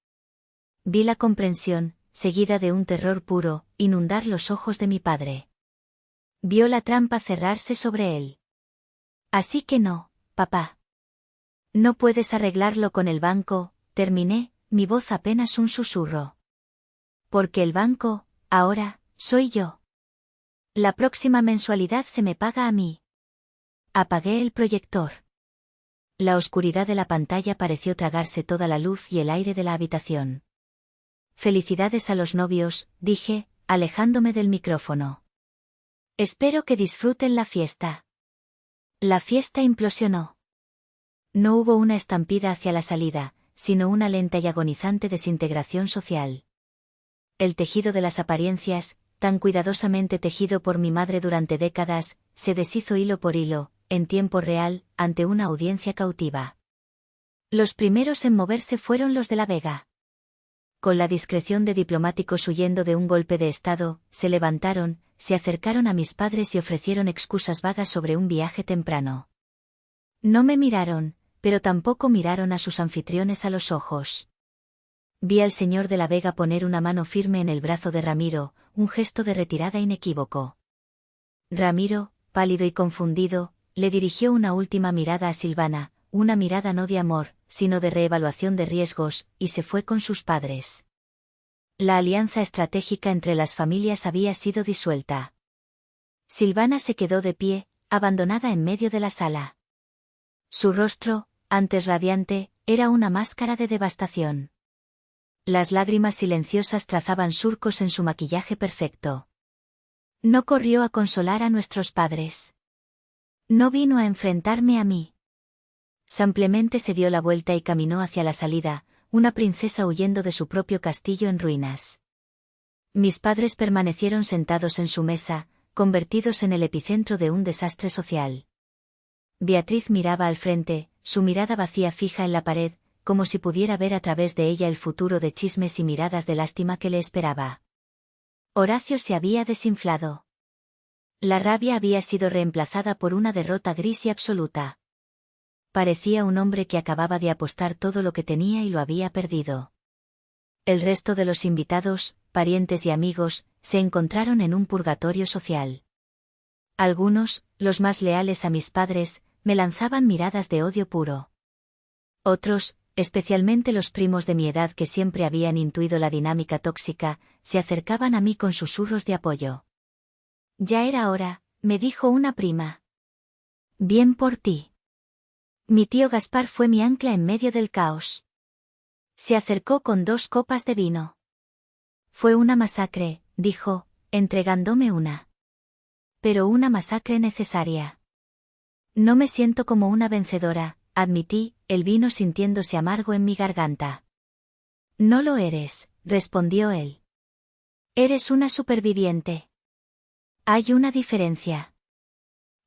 A: Vi la comprensión, seguida de un terror puro, inundar los ojos de mi padre. Vio la trampa cerrarse sobre él. Así que no, papá. No puedes arreglarlo con el banco, terminé, mi voz apenas un susurro. Porque el banco, ahora, soy yo. La próxima mensualidad se me paga a mí. Apagué el proyector. La oscuridad de la pantalla pareció tragarse toda la luz y el aire de la habitación. Felicidades a los novios, dije, alejándome del micrófono. Espero que disfruten la fiesta. La fiesta implosionó. No hubo una estampida hacia la salida, sino una lenta y agonizante desintegración social. El tejido de las apariencias, tan cuidadosamente tejido por mi madre durante décadas, se deshizo hilo por hilo, en tiempo real, ante una audiencia cautiva. Los primeros en moverse fueron los de la Vega. Con la discreción de diplomáticos huyendo de un golpe de estado, se levantaron, se acercaron a mis padres y ofrecieron excusas vagas sobre un viaje temprano. No me miraron, pero tampoco miraron a sus anfitriones a los ojos. Vi al señor de la Vega poner una mano firme en el brazo de Ramiro, un gesto de retirada inequívoco. Ramiro, pálido y confundido, le dirigió una última mirada a Silvana, una mirada no de amor, sino de reevaluación de riesgos, y se fue con sus padres. La alianza estratégica entre las familias había sido disuelta. Silvana se quedó de pie, abandonada en medio de la sala. Su rostro, antes radiante, era una máscara de devastación. Las lágrimas silenciosas trazaban surcos en su maquillaje perfecto. No corrió a consolar a nuestros padres. No vino a enfrentarme a mí. Simplemente se dio la vuelta y caminó hacia la salida, una princesa huyendo de su propio castillo en ruinas. Mis padres permanecieron sentados en su mesa, convertidos en el epicentro de un desastre social. Beatriz miraba al frente, su mirada vacía fija en la pared, como si pudiera ver a través de ella el futuro de chismes y miradas de lástima que le esperaba. Horacio se había desinflado. La rabia había sido reemplazada por una derrota gris y absoluta. Parecía un hombre que acababa de apostar todo lo que tenía y lo había perdido. El resto de los invitados, parientes y amigos, se encontraron en un purgatorio social. Algunos, los más leales a mis padres, me lanzaban miradas de odio puro. Otros, especialmente los primos de mi edad que siempre habían intuido la dinámica tóxica, se acercaban a mí con susurros de apoyo. Ya era hora, me dijo una prima. Bien por ti. Mi tío Gaspar fue mi ancla en medio del caos. Se acercó con 2 copas de vino. Fue una masacre, dijo, entregándome una. Pero una masacre necesaria. No me siento como una vencedora, admití, el vino sintiéndose amargo en mi garganta. No lo eres, respondió él. Eres una superviviente. Hay una diferencia.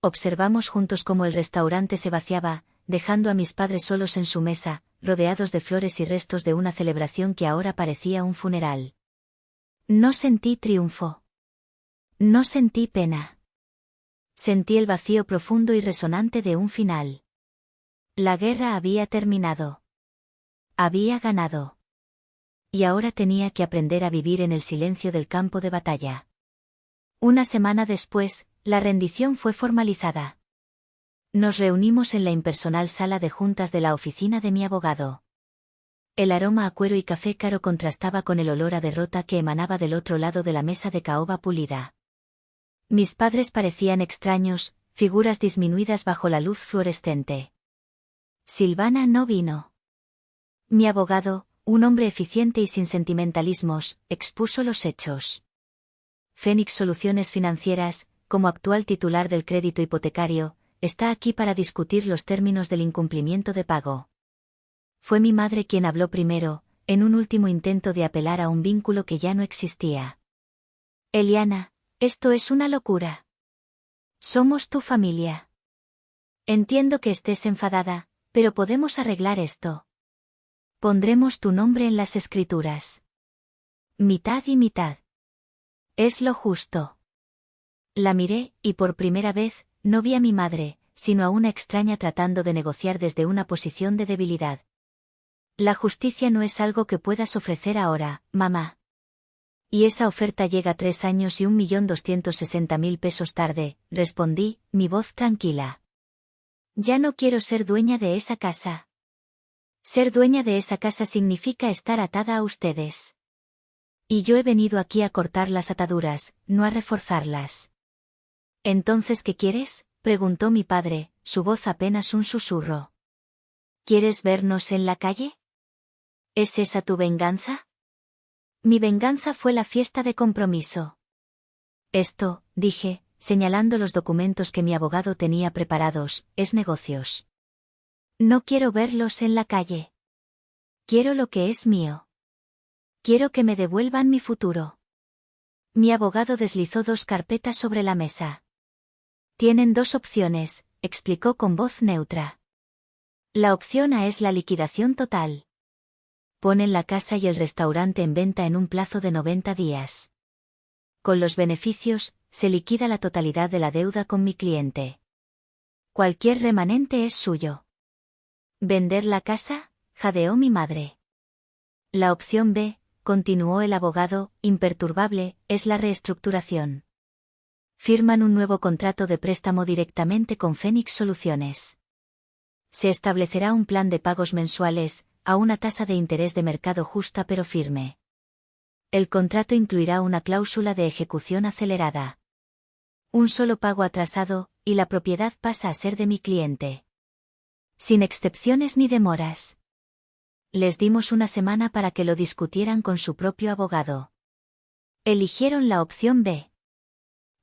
A: Observamos juntos cómo el restaurante se vaciaba, dejando a mis padres solos en su mesa, rodeados de flores y restos de una celebración que ahora parecía un funeral. No sentí triunfo. No sentí pena. Sentí el vacío profundo y resonante de un final. La guerra había terminado. Había ganado. Y ahora tenía que aprender a vivir en el silencio del campo de batalla. Una semana después, la rendición fue formalizada. Nos reunimos en la impersonal sala de juntas de la oficina de mi abogado. El aroma a cuero y café caro contrastaba con el olor a derrota que emanaba del otro lado de la mesa de caoba pulida. Mis padres parecían extraños, figuras disminuidas bajo la luz fluorescente. Silvana no vino. Mi abogado, un hombre eficiente y sin sentimentalismos, expuso los hechos. Phoenix Soluciones Financieras, como actual titular del crédito hipotecario, está aquí para discutir los términos del incumplimiento de pago. Fue mi madre quien habló primero, en un último intento de apelar a un vínculo que ya no existía. Eliana, esto es una locura. Somos tu familia. Entiendo que estés enfadada, pero podemos arreglar esto. Pondremos tu nombre en las escrituras. Mitad y mitad. Es lo justo. La miré, y por primera vez, no vi a mi madre, sino a una extraña tratando de negociar desde una posición de debilidad. La justicia no es algo que puedas ofrecer ahora, mamá. Y esa oferta llega 3 años y 1.260.000 pesos tarde, respondí, mi voz tranquila. Ya no quiero ser dueña de esa casa. Ser dueña de esa casa significa estar atada a ustedes. Y yo he venido aquí a cortar las ataduras, no a reforzarlas. ¿Entonces qué quieres?, preguntó mi padre, su voz apenas un susurro. ¿Quieres vernos en la calle? ¿Es esa tu venganza? Mi venganza fue la fiesta de compromiso. Esto, dije, señalando los documentos que mi abogado tenía preparados, es negocios. No quiero verlos en la calle. Quiero lo que es mío. Quiero que me devuelvan mi futuro. Mi abogado deslizó 2 carpetas sobre la mesa. Tienen 2 opciones, explicó con voz neutra. La opción A es la liquidación total. Ponen la casa y el restaurante en venta en un plazo de 90 días. Con los beneficios, se liquida la totalidad de la deuda con mi cliente. Cualquier remanente es suyo. ¿Vender la casa?, jadeó mi madre. La opción B, continuó el abogado, imperturbable, es la reestructuración. Firman un nuevo contrato de préstamo directamente con Fénix Soluciones. Se establecerá un plan de pagos mensuales, a una tasa de interés de mercado justa pero firme. El contrato incluirá una cláusula de ejecución acelerada. Un solo pago atrasado, y la propiedad pasa a ser de mi cliente. Sin excepciones ni demoras. Les dimos una semana para que lo discutieran con su propio abogado. Eligieron la opción B.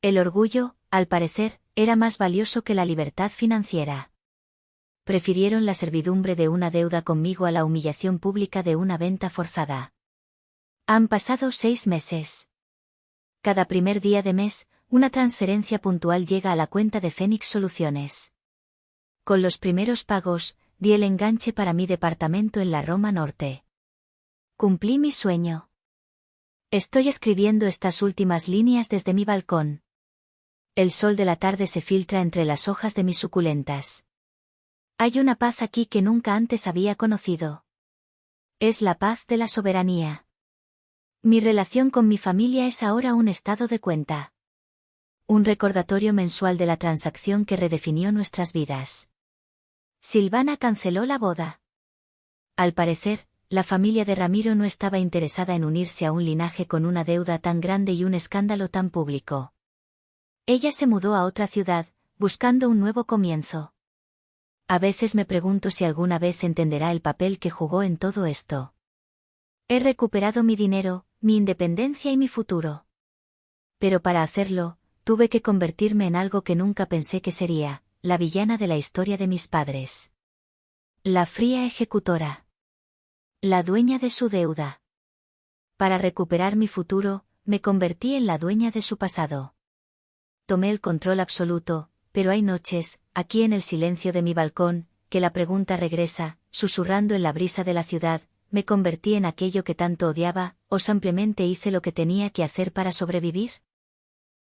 A: El orgullo, al parecer, era más valioso que la libertad financiera. Prefirieron la servidumbre de una deuda conmigo a la humillación pública de una venta forzada. Han pasado 6 meses. Cada primer día de mes, una transferencia puntual llega a la cuenta de Fénix Soluciones. Con los primeros pagos, di el enganche para mi departamento en la Roma Norte. Cumplí mi sueño. Estoy escribiendo estas últimas líneas desde mi balcón. El sol de la tarde se filtra entre las hojas de mis suculentas. Hay una paz aquí que nunca antes había conocido. Es la paz de la soberanía. Mi relación con mi familia es ahora un estado de cuenta. Un recordatorio mensual de la transacción que redefinió nuestras vidas. Silvana canceló la boda. Al parecer, la familia de Ramiro no estaba interesada en unirse a un linaje con una deuda tan grande y un escándalo tan público. Ella se mudó a otra ciudad, buscando un nuevo comienzo. A veces me pregunto si alguna vez entenderá el papel que jugó en todo esto. He recuperado mi dinero, mi independencia y mi futuro. Pero para hacerlo, tuve que convertirme en algo que nunca pensé que sería, la villana de la historia de mis padres. La fría ejecutora. La dueña de su deuda. Para recuperar mi futuro, me convertí en la dueña de su pasado. Tomé el control absoluto, pero hay noches, aquí en el silencio de mi balcón, que la pregunta regresa, susurrando en la brisa de la ciudad, ¿me convertí en aquello que tanto odiaba, o simplemente hice lo que tenía que hacer para sobrevivir?